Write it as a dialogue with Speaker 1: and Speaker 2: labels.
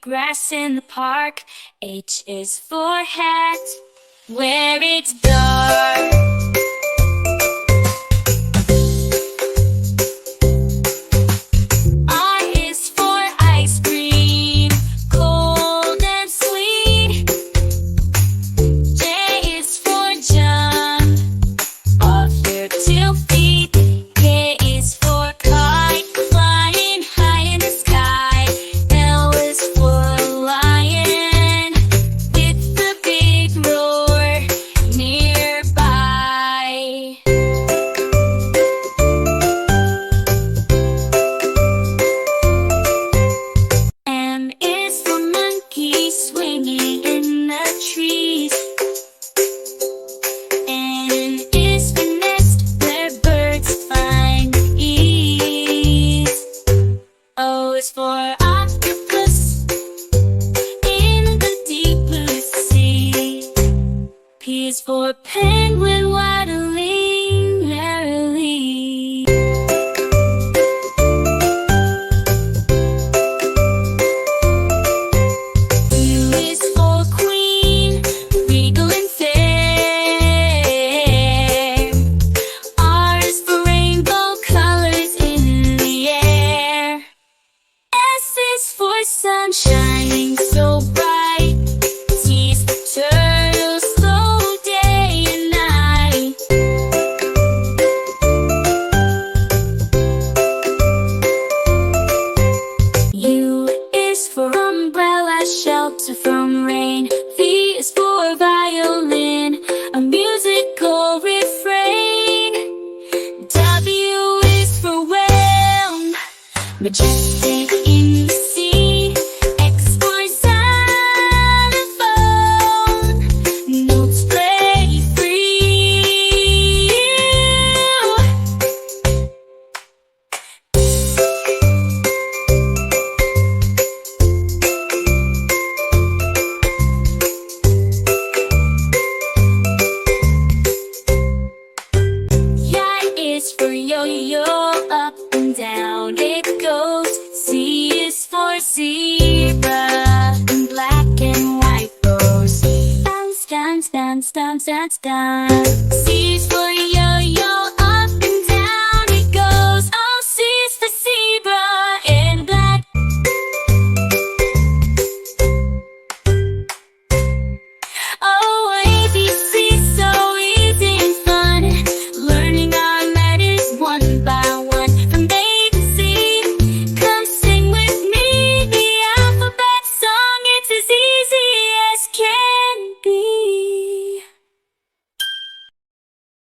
Speaker 1: grass in the park. H is for hat, where it's dark. I is for ice cream, cold and sweet. J is for jump, off your 2 feet. K is for kite, flying high in the sky. L is for lion, with the big roar nearby. M is for monkey, swinging in the trees. N is for nest, where birds find ease. O is for octopus, in the deep blue sea. P is for penguin, waddling merrily. U is for queen, regal and fair. R is for rainbow colors in the air. S is for sun shining so bright. T is for turtle, slow day and night. U is for umbrella, shelter from rain. V is for violin, a musical refrain. W is for whale, majestic in the sea. X for xylophone, notes play free. Y is for yo-yo, up and down it goes. Z is for zebra, in black and white rows. Bounce, dance, dance, dance, dance, dance.